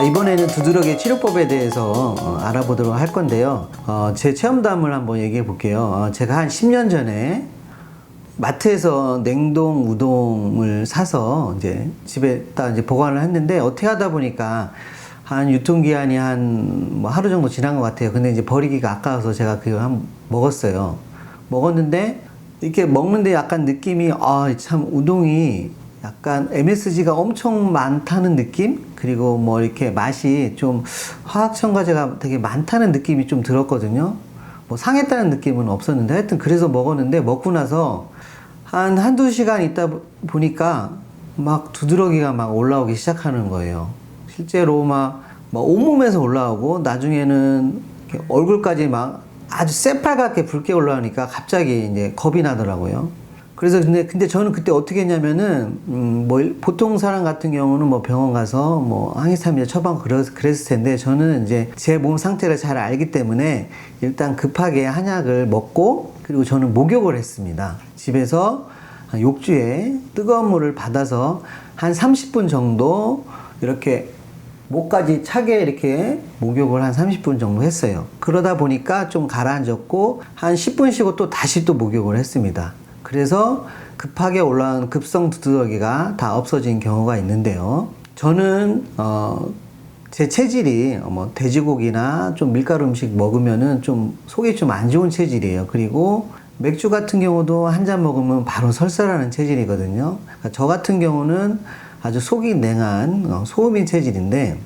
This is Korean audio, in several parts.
이번에는 두드러기 치료법에 대해서 알아보도록 할 건데요. 제 체험담을 한번 얘기해 볼게요. 제가 한 10년 전에 마트에서 냉동 우동을 사서 이제 집에다 이제 보관을 했는데, 어떻게 하다 보니까 한 유통기한이 한 하루 정도 지난 것 같아요. 근데 이제 버리기가 아까워서 제가 그거 한번 먹었어요. 먹었는데 이렇게 먹는데 약간 느낌이, 참 우동이 약간 MSG가 엄청 많다는 느낌? 그리고 뭐 이렇게 맛이 좀 화학 첨가제가 되게 많다는 느낌이 좀 들었거든요. 뭐 상했다는 느낌은 없었는데, 하여튼 그래서 먹었는데, 먹고 나서 한두 시간 있다 보니까 막 두드러기가 막 올라오기 시작하는 거예요. 실제로 막 온몸에서 올라오고, 나중에는 이렇게 얼굴까지 막 아주 새빨갛게 붉게 올라오니까 갑자기 이제 겁이 나더라고요. 그래서 근데 저는 그때 어떻게 했냐면은, 보통 사람 같은 경우는 뭐 병원 가서 뭐 항히스타민제 처방하고 그랬을 텐데, 저는 이제 제 몸 상태를 잘 알기 때문에 일단 급하게 한약을 먹고, 그리고 저는 목욕을 했습니다. 집에서 욕조에 뜨거운 물을 받아서 한 30분 정도 이렇게 목까지 차게 이렇게 목욕을 한 30분 정도 했어요. 그러다 보니까 좀 가라앉았고, 한 10분 쉬고 또 다시 또 목욕을 했습니다. 그래서 급하게 올라온 급성 두드러기가 다 없어진 경우가 있는데요. 저는 제 체질이 돼지고기나 좀 밀가루 음식 먹으면은 좀 속이 좀 안 좋은 체질이에요. 그리고 맥주 같은 경우도 한 잔 먹으면 바로 설사하는 체질이거든요. 그러니까 저 같은 경우는 아주 속이 냉한 소음인 체질인데,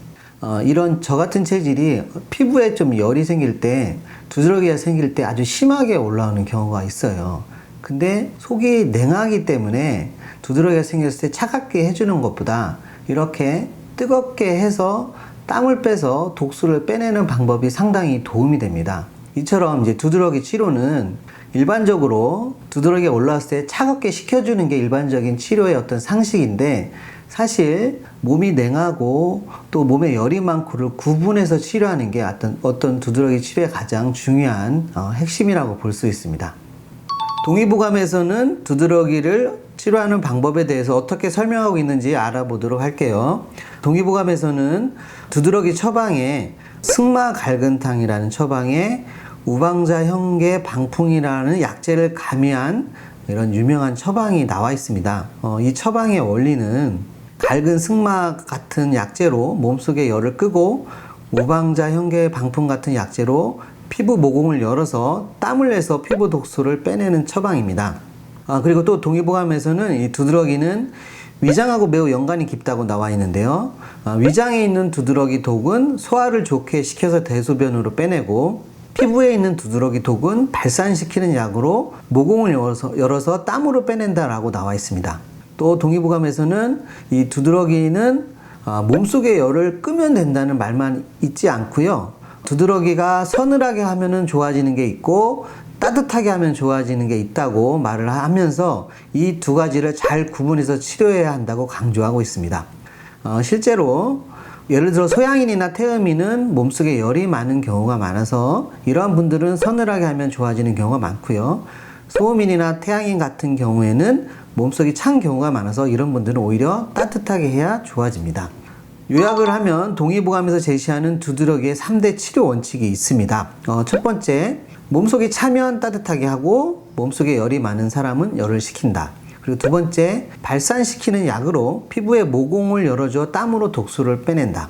이런 저 같은 체질이 피부에 좀 열이 생길 때, 두드러기가 생길 때 아주 심하게 올라오는 경우가 있어요. 근데 속이 냉하기 때문에 두드러기가 생겼을 때 차갑게 해주는 것보다 이렇게 뜨겁게 해서 땀을 빼서 독소를 빼내는 방법이 상당히 도움이 됩니다. 이처럼 이제 두드러기 치료는 일반적으로 두드러기가 올라왔을 때 차갑게 식혀주는 게 일반적인 치료의 어떤 상식인데, 사실 몸이 냉하고 또 몸에 열이 많고를 구분해서 치료하는 게 어떤 두드러기 치료의 가장 중요한 핵심이라고 볼 수 있습니다. 동의보감에서는 두드러기를 치료하는 방법에 대해서 어떻게 설명하고 있는지 알아보도록 할게요. 동의보감에서는 두드러기 처방에 승마갈근탕이라는 처방에 우방자 형계 방풍이라는 약재를 가미한 이런 유명한 처방이 나와 있습니다. 이 처방의 원리는 갈근 승마 같은 약재로 몸속의 열을 끄고, 우방자 형계 방풍 같은 약재로 피부 모공을 열어서 땀을 내서 피부 독소를 빼내는 처방입니다. 그리고 또 동의보감에서는 이 두드러기는 위장하고 매우 연관이 깊다고 나와 있는데요. 위장에 있는 두드러기 독은 소화를 좋게 시켜서 대소변으로 빼내고, 피부에 있는 두드러기 독은 발산시키는 약으로 모공을 열어서 땀으로 빼낸다라고 나와 있습니다. 또 동의보감에서는 이 두드러기는 몸속의 열을 끄면 된다는 말만 있지 않고요. 두드러기가 서늘하게 하면은 좋아지는 게 있고 따뜻하게 하면 좋아지는 게 있다고 말을 하면서 이 두 가지를 잘 구분해서 치료해야 한다고 강조하고 있습니다. 실제로 예를 들어 소양인이나 태음인은 몸속에 열이 많은 경우가 많아서 이러한 분들은 서늘하게 하면 좋아지는 경우가 많고요. 소음인이나 태양인 같은 경우에는 몸속이 찬 경우가 많아서 이런 분들은 오히려 따뜻하게 해야 좋아집니다. 요약을 하면 동의보감에서 제시하는 두드러기의 3대 치료 원칙이 있습니다. 첫 번째, 몸속이 차면 따뜻하게 하고 몸속에 열이 많은 사람은 열을 식힌다. 그리고 두 번째, 발산시키는 약으로 피부의 모공을 열어줘 땀으로 독소를 빼낸다.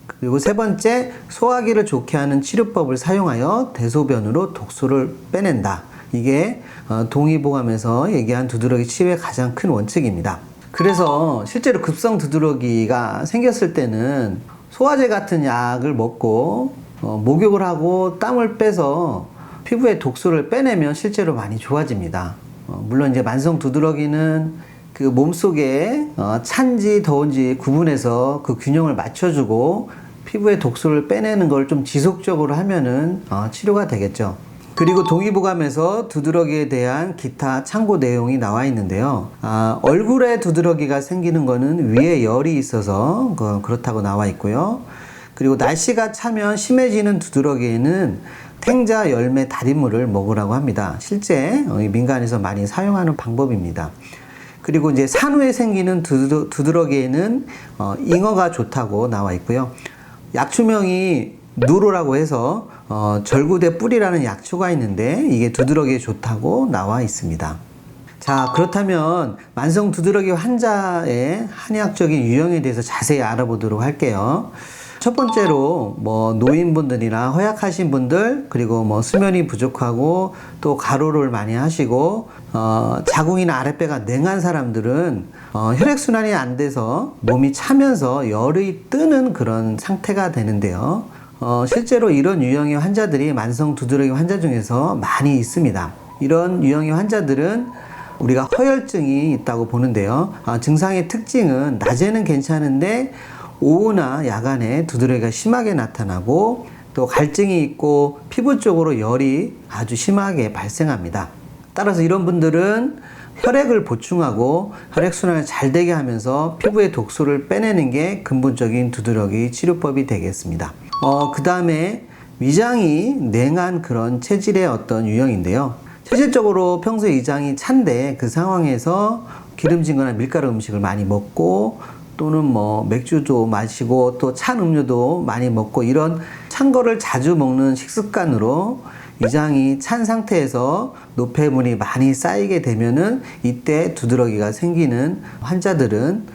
그리고 세 번째, 소화기를 좋게 하는 치료법을 사용하여 대소변으로 독소를 빼낸다. 이게 동의보감에서 얘기한 두드러기 치료의 가장 큰 원칙입니다. 그래서 실제로 급성 두드러기가 생겼을 때는 소화제 같은 약을 먹고 목욕을 하고 땀을 빼서 피부에 독소를 빼내면 실제로 많이 좋아집니다. 물론 이제 만성 두드러기는 그 몸속에 찬지 더운지 구분해서 그 균형을 맞춰주고 피부에 독소를 빼내는 걸 좀 지속적으로 하면은 치료가 되겠죠. 그리고 동의보감에서 두드러기에 대한 기타 참고 내용이 나와 있는데요. 얼굴에 두드러기가 생기는 거는 위에 열이 있어서 그렇다고 나와 있고요. 그리고 날씨가 차면 심해지는 두드러기에는 탱자 열매 달인물을 먹으라고 합니다. 실제 민간에서 많이 사용하는 방법입니다. 그리고 이제 산후에 생기는 두드러기에는 잉어가 좋다고 나와 있고요. 약초명이 누로라고 해서 절구대 뿌리라는 약초가 있는데 이게 두드러기에 좋다고 나와 있습니다. 자, 그렇다면 만성 두드러기 환자의 한의학적인 유형에 대해서 자세히 알아보도록 할게요. 첫 번째로 노인분들이나 허약하신 분들, 그리고 수면이 부족하고 또 가로를 많이 하시고 자궁이나 아랫배가 냉한 사람들은 혈액순환이 안 돼서 몸이 차면서 열이 뜨는 그런 상태가 되는데요. 실제로 이런 유형의 환자들이 만성 두드러기 환자 중에서 많이 있습니다. 이런 유형의 환자들은 우리가 허혈증이 있다고 보는데요. 증상의 특징은 낮에는 괜찮은데 오후나 야간에 두드러기가 심하게 나타나고 또 갈증이 있고 피부 쪽으로 열이 아주 심하게 발생합니다. 따라서 이런 분들은 혈액을 보충하고 혈액순환을 잘 되게 하면서 피부의 독소를 빼내는 게 근본적인 두드러기 치료법이 되겠습니다. 그 다음에 위장이 냉한 그런 체질의 어떤 유형인데요. 실질적으로 평소에 위장이 찬데 그 상황에서 기름진 거나 밀가루 음식을 많이 먹고 또는 맥주도 마시고 또 찬 음료도 많이 먹고 이런 찬 거를 자주 먹는 식습관으로 위장이 찬 상태에서 노폐물이 많이 쌓이게 되면은 이때 두드러기가 생기는 환자들은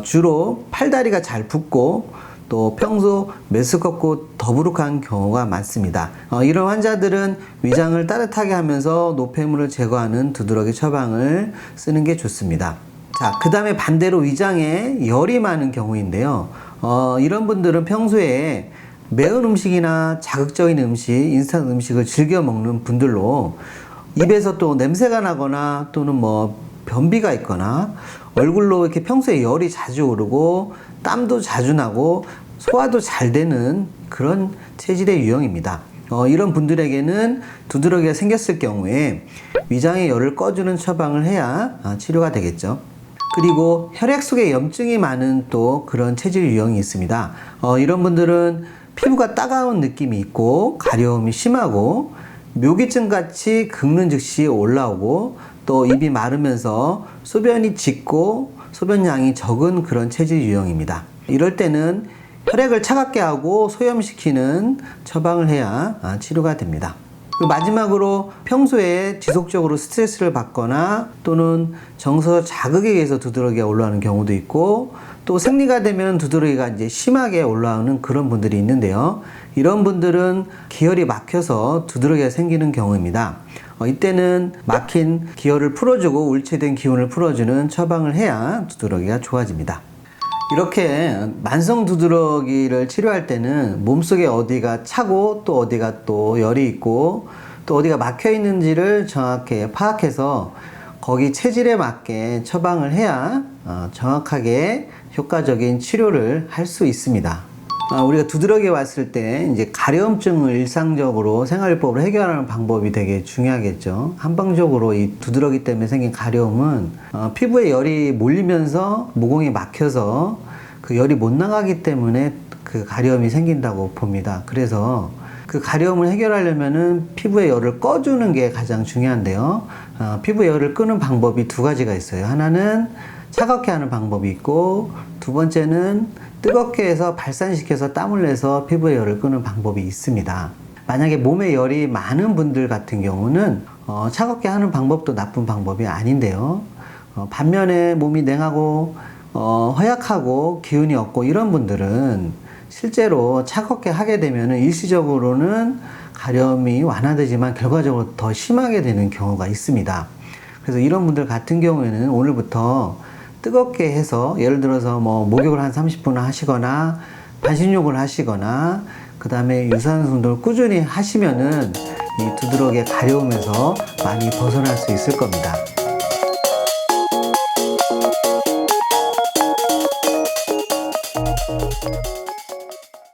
주로 팔다리가 잘 붓고 또 평소 메스껍고 더부룩한 경우가 많습니다. 이런 환자들은 위장을 따뜻하게 하면서 노폐물을 제거하는 두드러기 처방을 쓰는 게 좋습니다. 자, 그 다음에 반대로 위장에 열이 많은 경우인데요. 이런 분들은 평소에 매운 음식이나 자극적인 음식, 인스턴트 음식을 즐겨 먹는 분들로 입에서 또 냄새가 나거나 또는 변비가 있거나 얼굴로 이렇게 평소에 열이 자주 오르고 땀도 자주 나고 소화도 잘 되는 그런 체질의 유형입니다. 이런 분들에게는 두드러기가 생겼을 경우에 위장의 열을 꺼주는 처방을 해야 치료가 되겠죠. 그리고 혈액 속에 염증이 많은 또 그런 체질 유형이 있습니다. 이런 분들은 피부가 따가운 느낌이 있고 가려움이 심하고 묘기증 같이 긁는 즉시 올라오고 또 입이 마르면서 소변이 짙고 소변량이 적은 그런 체질 유형입니다. 이럴 때는 혈액을 차갑게 하고 소염시키는 처방을 해야 치료가 됩니다. 그리고 마지막으로 평소에 지속적으로 스트레스를 받거나 또는 정서 자극에 의해서 두드러기가 올라오는 경우도 있고 또 생리가 되면 두드러기가 이제 심하게 올라오는 그런 분들이 있는데요. 이런 분들은 기혈이 막혀서 두드러기가 생기는 경우입니다. 이때는 막힌 기혈을 풀어주고 울체된 기운을 풀어주는 처방을 해야 두드러기가 좋아집니다. 이렇게 만성 두드러기를 치료할 때는 몸속에 어디가 차고 또 어디가 또 열이 있고 또 어디가 막혀 있는지를 정확히 파악해서 거기 체질에 맞게 처방을 해야 정확하게 효과적인 치료를 할 수 있습니다. 우리가 두드러기 왔을 때 이제 가려움증을 일상적으로 생활법으로 해결하는 방법이 되게 중요하겠죠. 한방적으로 이 두드러기 때문에 생긴 가려움은 피부에 열이 몰리면서 모공이 막혀서 그 열이 못 나가기 때문에 그 가려움이 생긴다고 봅니다. 그래서 그 가려움을 해결하려면은 피부의 열을 꺼주는 게 가장 중요한데요. 피부의 열을 끄는 방법이 두 가지가 있어요. 하나는 차갑게 하는 방법이 있고 두 번째는 뜨겁게 해서 발산시켜서 땀을 내서 피부의 열을 끄는 방법이 있습니다. 만약에 몸에 열이 많은 분들 같은 경우는 차갑게 하는 방법도 나쁜 방법이 아닌데요. 반면에 몸이 냉하고 허약하고 기운이 없고 이런 분들은 실제로 차갑게 하게 되면 일시적으로는 가려움이 완화되지만 결과적으로 더 심하게 되는 경우가 있습니다. 그래서 이런 분들 같은 경우에는 오늘부터 뜨겁게 해서 예를 들어서 목욕을 한 30분 하시거나 반신욕을 하시거나 그 다음에 유산소 운동을 꾸준히 하시면은 이 두드러기의 가려움에서 많이 벗어날 수 있을 겁니다.